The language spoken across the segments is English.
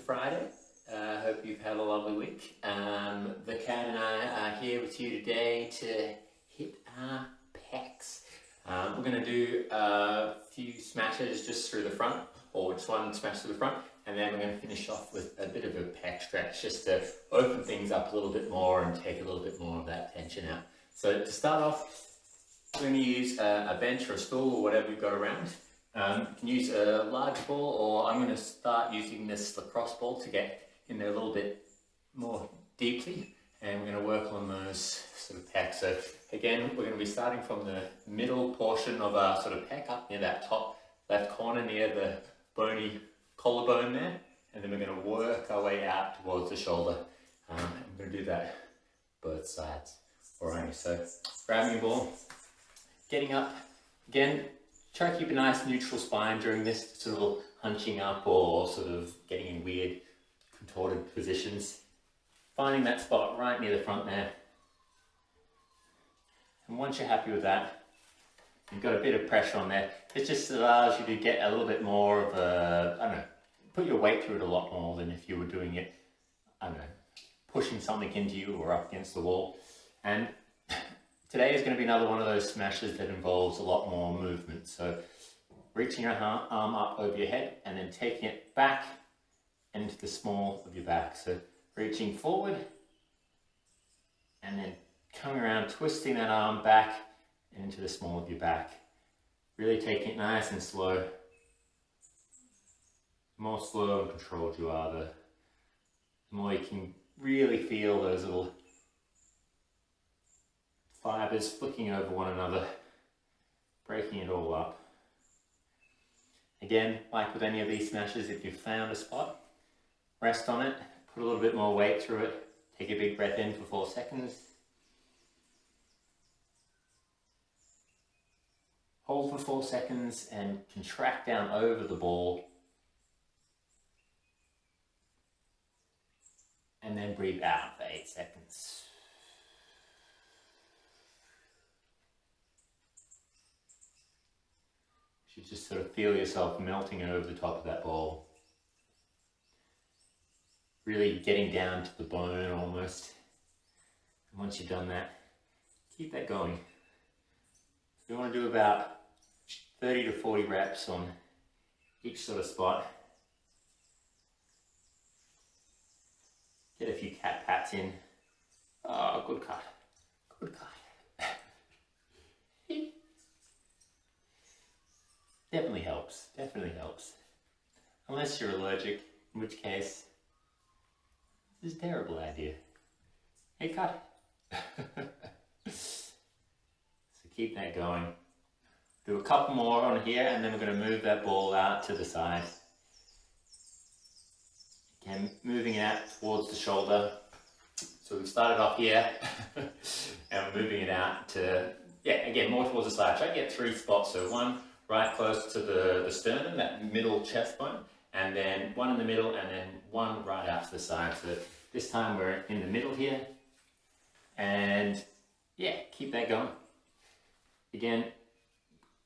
Friday. Hope you've had a lovely week. The cat and I are here with you today to hit our pecs. We're going to do a few smashes just through the front, or just one smash through the front, and then we're going to finish off with a bit of a pec stretch just to open things up a little bit more and take a little bit more of that tension out. So to start off, we're going to use a bench or a stool or whatever you've got around. You can use a large ball, or I'm going to start using this lacrosse ball to get in there a little bit more deeply, and we're going to work on those sort of pecs. So again, we're going to be starting from the middle portion of our sort of pec up near that top left corner near the bony collarbone there, and then we're going to work our way out towards the shoulder. And we're going to do that both sides. Alright, so grabbing your ball, getting up, again, try to keep a nice neutral spine during this, sort of hunching up or sort of getting in weird contorted positions. Finding that spot right near the front there. And once you're happy with that, you've got a bit of pressure on there. It just allows you to get a little bit more of a, I don't know, put your weight through it a lot more than if you were doing it, I don't know, pushing something into you or up against the wall. And today is going to be another one of those smashes that involves a lot more movement. So reaching your arm up over your head and then taking it back into the small of your back. So reaching forward and then coming around, twisting that arm back into the small of your back. Really taking it nice and slow. The more slow and controlled you are, the more you can really feel those little fibers flicking over one another, breaking it all up. Again, like with any of these smashes, if you've found a spot, rest on it, put a little bit more weight through it, take a big breath in for 4 seconds. Hold for 4 seconds and contract down over the ball. And then breathe out for 8 seconds. You should just sort of feel yourself melting over the top of that ball. Really getting down to the bone almost. And once you've done that, keep that going. So you want to do about 30 to 40 reps on each sort of spot. Get a few cat pats in. Oh, good cut. Good cut. Definitely helps. Definitely helps. Unless you're allergic, in which case, this is a terrible idea. Hey, cut. So keep that going. Do a couple more on here, and then we're going to move that ball out to the side. Again, moving it out towards the shoulder. So we've started off here, and we're moving it out to, yeah, again, more towards the side. Try to get 3 spots. So one right close to the sternum, that middle chest bone, and then one in the middle, and then one right out to the side. So this time we're in the middle here, and yeah, keep that going. Again,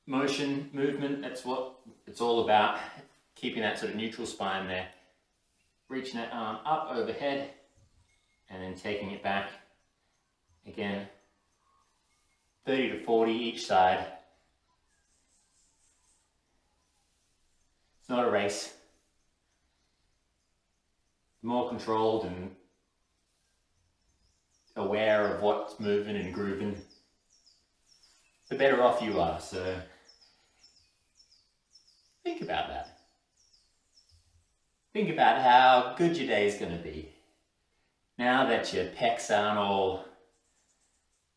motion, movement, that's what it's all about. Keeping that sort of neutral spine there. Reaching that arm up overhead, and then taking it back. Again, 30 to 40 each side. It's not a race. The more controlled and aware of what's moving and grooving, the better off you are. So think about that. Think about how good your day is going to be. Now that your pecs aren't all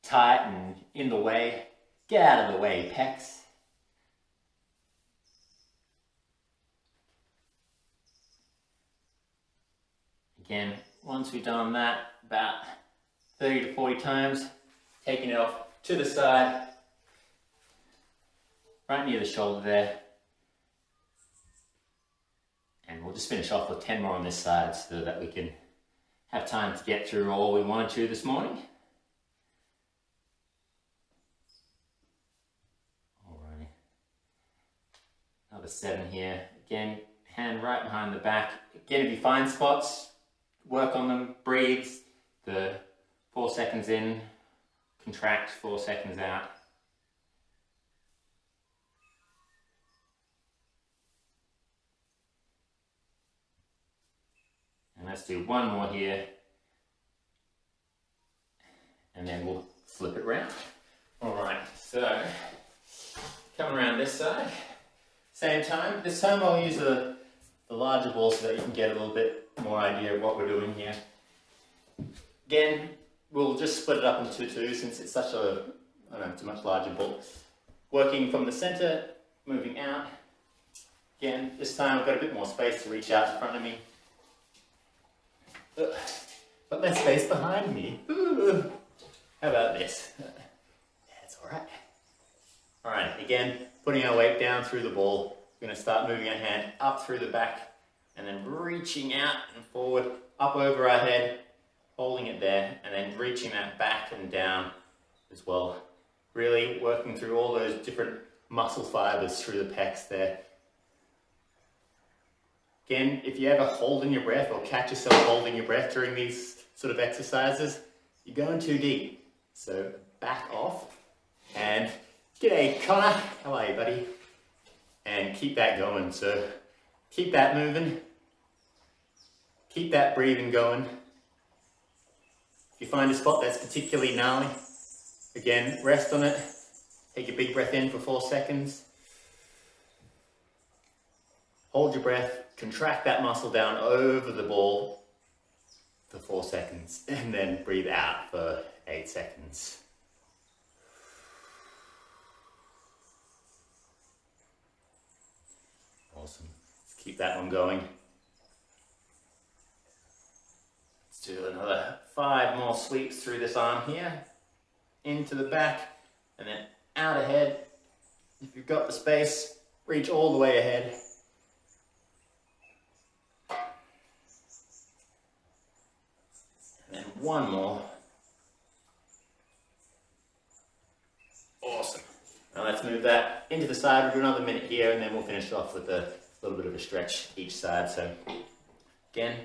tight and in the way, get out of the way, pecs. Again, once we've done that about 30 to 40 times, taking it off to the side, right near the shoulder there. And we'll just finish off with 10 more on this side so that we can have time to get through all we wanted to this morning. Alrighty. Another 7 here. Again, hand right behind the back. Again, if you find spots, work on them, breathe. The 4 seconds in, contract, 4 seconds out. And let's do one more here. And then we'll flip it around. All right, so coming around this side, same time. This time I'll use the larger ball so that you can get a little bit more idea of what we're doing here. Again, we'll just split it up into two since it's such a, I don't know, it's a much larger ball. Working from the center, moving out. Again, this time I've got a bit more space to reach out in front of me. But less space behind me. Ooh. How about this? That's all right. All right, again, putting our weight down through the ball. We're going to start moving our hand up through the back and then reaching out and forward, up over our head, holding it there, and then reaching that back and down as well. Really working through all those different muscle fibers through the pecs there. Again, if you ever hold in your breath or catch yourself holding your breath during these sort of exercises, you're going too deep. So back off and g'day Connor, how are you buddy? And keep that going. So keep that moving, keep that breathing going. If you find a spot that's particularly gnarly, again, rest on it, take a big breath in for 4 seconds. Hold your breath, contract that muscle down over the ball for 4 seconds, and then breathe out for 8 seconds. Awesome. Let's keep that one going. Let's do another 5 more sweeps through this arm here, into the back, and then out ahead. If you've got the space, reach all the way ahead. And then one more. Awesome. Now let's move that into the side. We'll do another minute here and then we'll finish off with a little bit of a stretch each side. So again,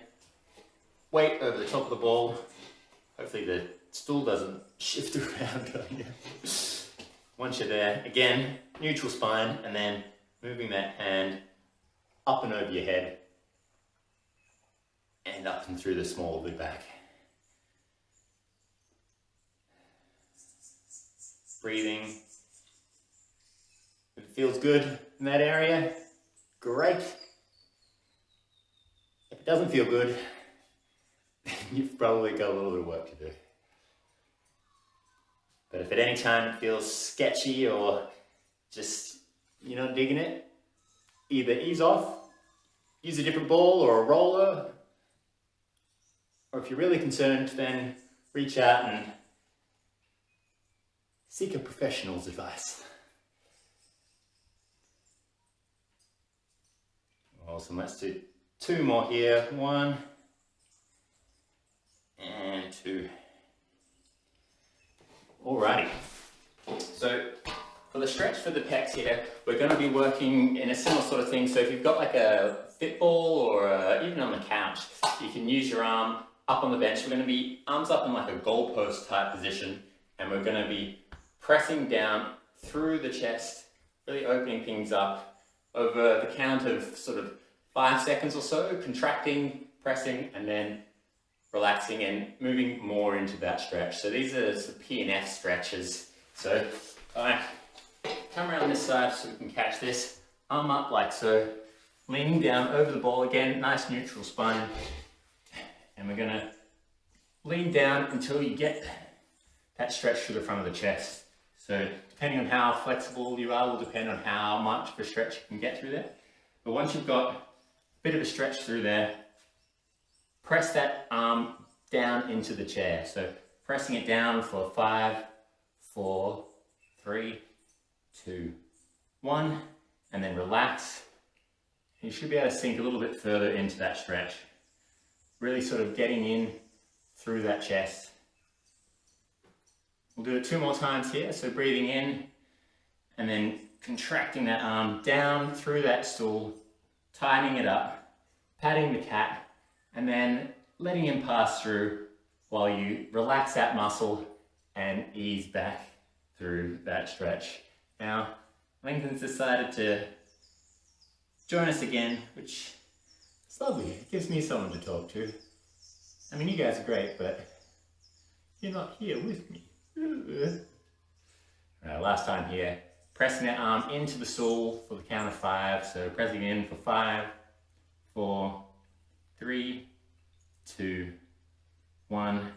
weight over the top of the ball. Hopefully the stool doesn't shift around on you. Once you're there, again, neutral spine and then moving that hand up and over your head and up and through the small of the back. Breathing. If it feels good in that area, great. If it doesn't feel good, you've probably got a little bit of work to do. But if at any time it feels sketchy or just you're not digging it, either ease off, use a different ball or a roller, or if you're really concerned, then reach out and seek a professional's advice. Awesome, let's do 2 more here. 1 and 2. Alrighty, so for the stretch for the pecs here, we're going to be working in a similar sort of thing. So if you've got like a fit ball or even on the couch, you can use your arm up on the bench. We're going to be arms up in like a goalpost type position, and we're going to be pressing down through the chest, really opening things up over the count of sort of 5 seconds or so, contracting, pressing, and then relaxing and moving more into that stretch. So these are the P and F stretches. So I come around this side so we can catch this. Arm up like so, leaning down over the ball again, nice neutral spine. And we're gonna lean down until you get that stretch through the front of the chest. So depending on how flexible you are will depend on how much of a stretch you can get through there. But once you've got a bit of a stretch through there, press that arm down into the chair. So pressing it down for 5, 4, 3, 2, 1, and then relax. You should be able to sink a little bit further into that stretch. Really sort of getting in through that chest. We'll do it 2 more times here. So breathing in and then contracting that arm down through that stool tightening it up, patting the cat, and then letting him pass through while you relax that muscle and ease back through that stretch. Now, Lincoln's decided to join us again, which is lovely. It gives me someone to talk to. I mean, you guys are great, but you're not here with me. Last time here, pressing that arm into the stool for the count of 5. So pressing in for 5, 4, 3, 2, 1,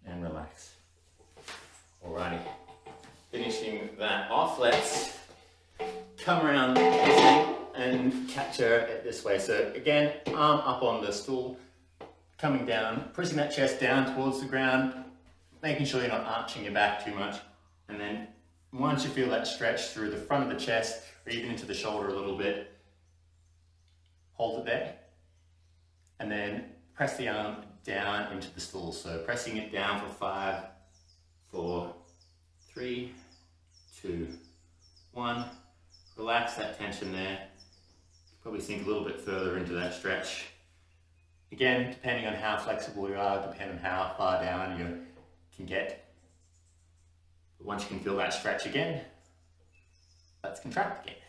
and relax. Alrighty, finishing that off, let's come around and capture it this way. So again, arm up on the stool, coming down, pressing that chest down towards the ground, making sure you're not arching your back too much. And then once you feel that stretch through the front of the chest or even into the shoulder a little bit, hold it there. And then press the arm down into the stool. So pressing it down for 5, 4, 3, 2, 1. Relax that tension there. Probably sink a little bit further into that stretch. Again, depending on how flexible you are, depending on how far down you can get. But once you can feel that stretch again, let's contract again.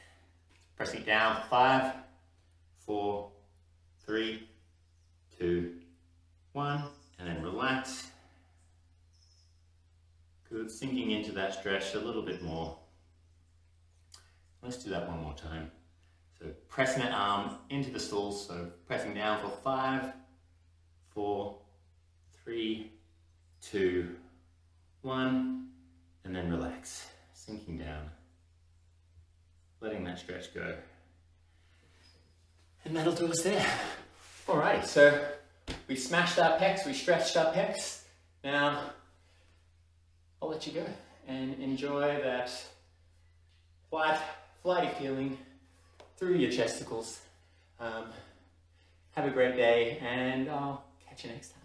Pressing it down for 5, 4, 3, 2, 1, and then relax. Good, sinking into that stretch a little bit more. Let's do that one more time. So pressing that arm into the stool, so pressing down for 5, 4, 3, 2, 1, and then relax, sinking down, letting that stretch go. And that'll do us there. Alrighty, so we smashed our pecs, we stretched our pecs. Now, I'll let you go and enjoy that flighty feeling through your chesticles. Have a great day, and I'll catch you next time.